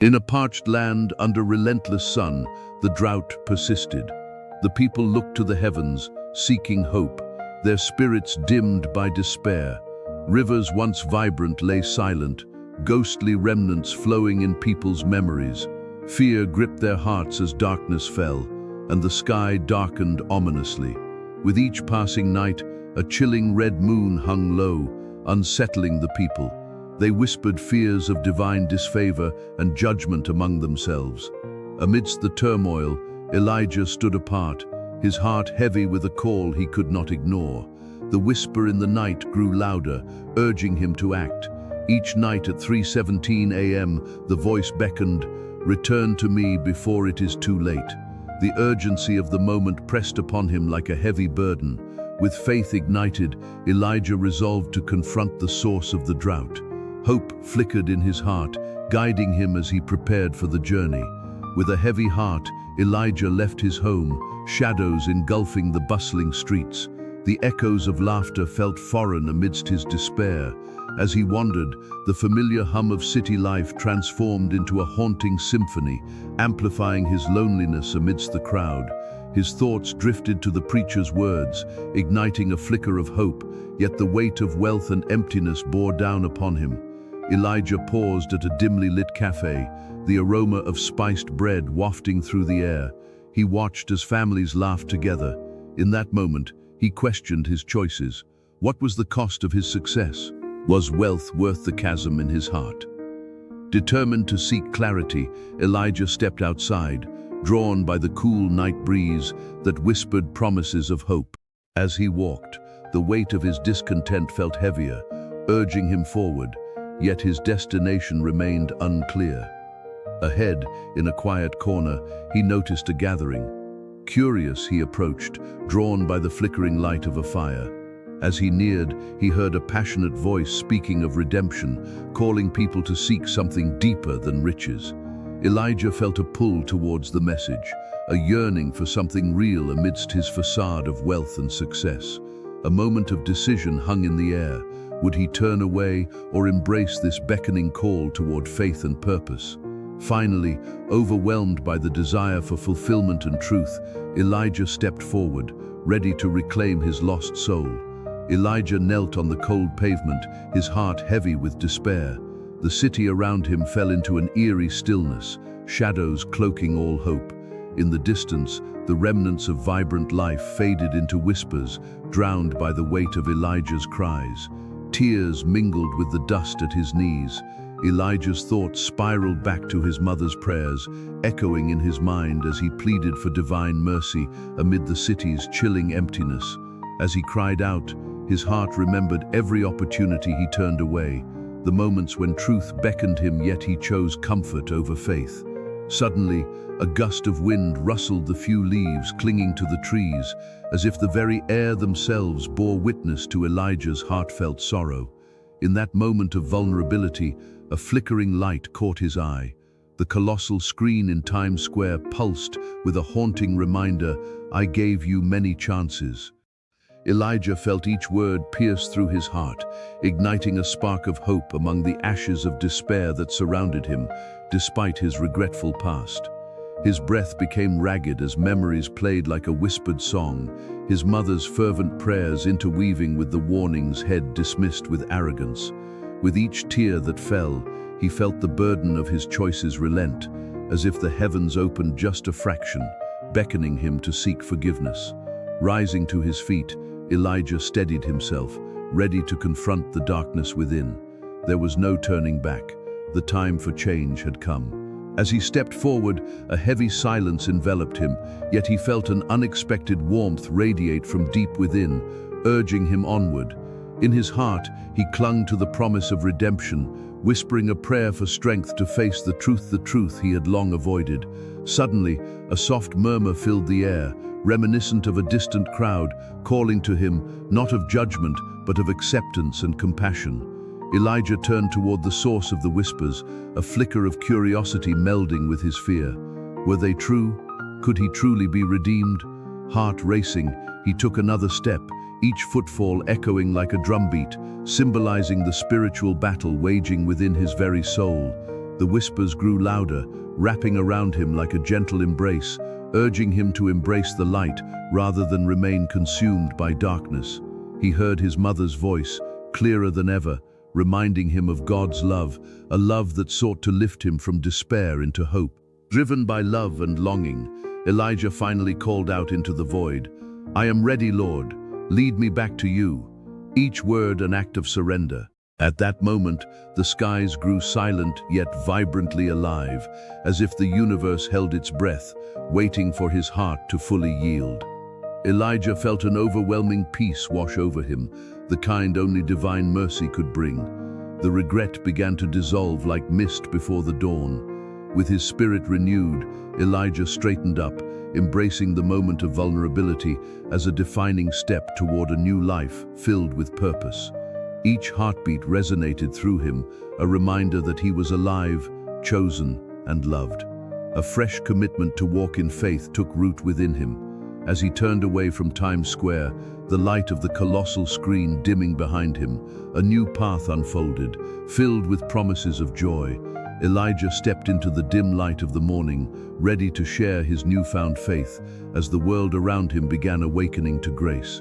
In a parched land under relentless sun, the drought persisted. The people looked to the heavens, seeking hope, their spirits dimmed by despair. Rivers once vibrant lay silent, ghostly remnants flowing in people's memories. Fear gripped their hearts as darkness fell, and the sky darkened ominously. With each passing night, a chilling red moon hung low, unsettling the people. They whispered fears of divine disfavor and judgment among themselves. Amidst the turmoil, Elijah stood apart, his heart heavy with a call he could not ignore. The whisper in the night grew louder, urging him to act. Each night at 3:17 a.m., the voice beckoned, "Return to me before it is too late." The urgency of the moment pressed upon him like a heavy burden. With faith ignited, Elijah resolved to confront the source of the drought. Hope flickered in his heart, guiding him as he prepared for the journey. With a heavy heart, Elijah left his home, shadows engulfing the bustling streets. The echoes of laughter felt foreign amidst his despair. As he wandered, the familiar hum of city life transformed into a haunting symphony, amplifying his loneliness amidst the crowd. His thoughts drifted to the preacher's words, igniting a flicker of hope, yet the weight of wealth and emptiness bore down upon him. Elijah paused at a dimly lit cafe, the aroma of spiced bread wafting through the air. He watched as families laughed together. In that moment, he questioned his choices. What was the cost of his success? Was wealth worth the chasm in his heart? Determined to seek clarity, Elijah stepped outside, drawn by the cool night breeze that whispered promises of hope. As he walked, the weight of his discontent felt heavier, urging him forward, yet his destination remained unclear. Ahead, in a quiet corner, he noticed a gathering. Curious, he approached, drawn by the flickering light of a fire. As he neared, he heard a passionate voice speaking of redemption, calling people to seek something deeper than riches. Elijah felt a pull towards the message, a yearning for something real amidst his facade of wealth and success. A moment of decision hung in the air. Would he turn away or embrace this beckoning call toward faith and purpose? Finally, overwhelmed by the desire for fulfillment and truth, Elijah stepped forward, ready to reclaim his lost soul. Elijah knelt on the cold pavement, his heart heavy with despair. The city around him fell into an eerie stillness, shadows cloaking all hope. In the distance, the remnants of vibrant life faded into whispers, drowned by the weight of Elijah's cries. Tears mingled with the dust at his knees. Elijah's thoughts spiraled back to his mother's prayers, echoing in his mind as he pleaded for divine mercy amid the city's chilling emptiness. As he cried out, his heart remembered every opportunity he turned away, the moments when truth beckoned him yet he chose comfort over faith. Suddenly, a gust of wind rustled the few leaves clinging to the trees, as if the very air themselves bore witness to Elijah's heartfelt sorrow. In that moment of vulnerability, a flickering light caught his eye. The colossal screen in Times Square pulsed with a haunting reminder, "I gave you many chances." Elijah felt each word pierce through his heart, igniting a spark of hope among the ashes of despair that surrounded him, despite his regretful past. His breath became ragged as memories played like a whispered song, his mother's fervent prayers interweaving with the warnings he'd dismissed with arrogance. With each tear that fell, he felt the burden of his choices relent, as if the heavens opened just a fraction, beckoning him to seek forgiveness. Rising to his feet, Elijah steadied himself, ready to confront the darkness within. There was no turning back. The time for change had come. As he stepped forward, a heavy silence enveloped him, yet he felt an unexpected warmth radiate from deep within, urging him onward. In his heart, he clung to the promise of redemption, whispering a prayer for strength to face the truth he had long avoided. Suddenly, a soft murmur filled the air, reminiscent of a distant crowd, calling to him not of judgment, but of acceptance and compassion. Elijah turned toward the source of the whispers, a flicker of curiosity melding with his fear. Were they true? Could he truly be redeemed? Heart racing, he took another step, each footfall echoing like a drumbeat, symbolizing the spiritual battle waging within his very soul. The whispers grew louder, wrapping around him like a gentle embrace, urging him to embrace the light rather than remain consumed by darkness. He heard his mother's voice, clearer than ever, reminding him of God's love, a love that sought to lift him from despair into hope. Driven by love and longing, Elijah finally called out into the void, "I am ready, Lord. Lead me back to you." Each word an act of surrender. At that moment, the skies grew silent yet vibrantly alive, as if the universe held its breath, waiting for his heart to fully yield. Elijah felt an overwhelming peace wash over him, the kind only divine mercy could bring. The regret began to dissolve like mist before the dawn. With his spirit renewed, Elijah straightened up, embracing the moment of vulnerability as a defining step toward a new life filled with purpose. Each heartbeat resonated through him, a reminder that he was alive, chosen, and loved. A fresh commitment to walk in faith took root within him. As he turned away from Times Square, the light of the colossal screen dimming behind him, a new path unfolded, filled with promises of joy. Elijah stepped into the dim light of the morning, ready to share his newfound faith as the world around him began awakening to grace.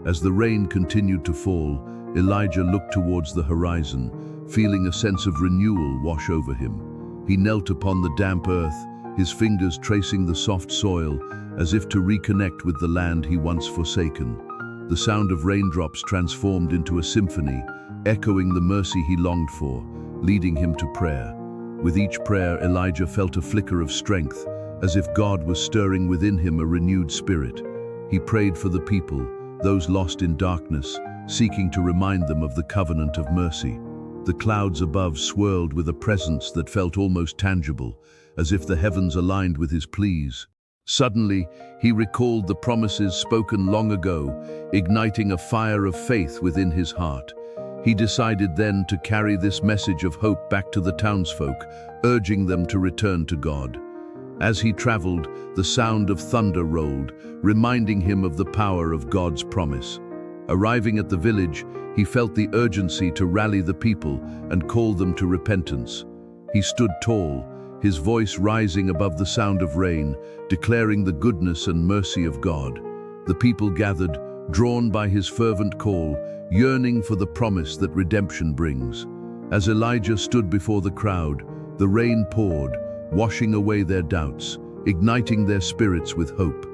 As the rain continued to fall, Elijah looked towards the horizon, feeling a sense of renewal wash over him. He knelt upon the damp earth, his fingers tracing the soft soil, as if to reconnect with the land he once forsaken. The sound of raindrops transformed into a symphony, echoing the mercy he longed for, leading him to prayer. With each prayer, Elijah felt a flicker of strength, as if God was stirring within him a renewed spirit. He prayed for the people, those lost in darkness, seeking to remind them of the covenant of mercy. The clouds above swirled with a presence that felt almost tangible, as if the heavens aligned with his pleas. Suddenly, he recalled the promises spoken long ago, igniting a fire of faith within his heart. He decided then to carry this message of hope back to the townsfolk, urging them to return to God. As he traveled, the sound of thunder rolled, reminding him of the power of God's promise. Arriving at the village, he felt the urgency to rally the people and call them to repentance. He stood tall, his voice rising above the sound of rain, declaring the goodness and mercy of God. The people gathered, drawn by his fervent call, yearning for the promise that redemption brings. As Elijah stood before the crowd, the rain poured, washing away their doubts, igniting their spirits with hope.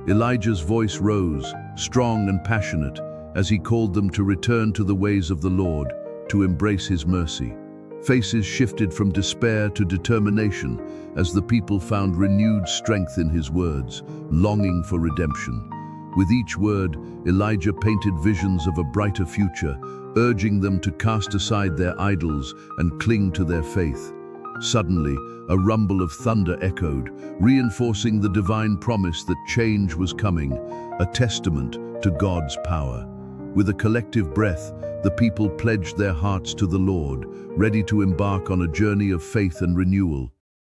Elijah's voice rose, strong and passionate, as he called them to return to the ways of the Lord, to embrace his mercy. Faces shifted from despair to determination as the people found renewed strength in his words, longing for redemption. With each word, Elijah painted visions of a brighter future, urging them to cast aside their idols and cling to their faith. Suddenly, a rumble of thunder echoed, reinforcing the divine promise that change was coming, a testament to God's power. With a collective breath, the people pledged their hearts to the Lord, ready to embark on a journey of faith and renewal.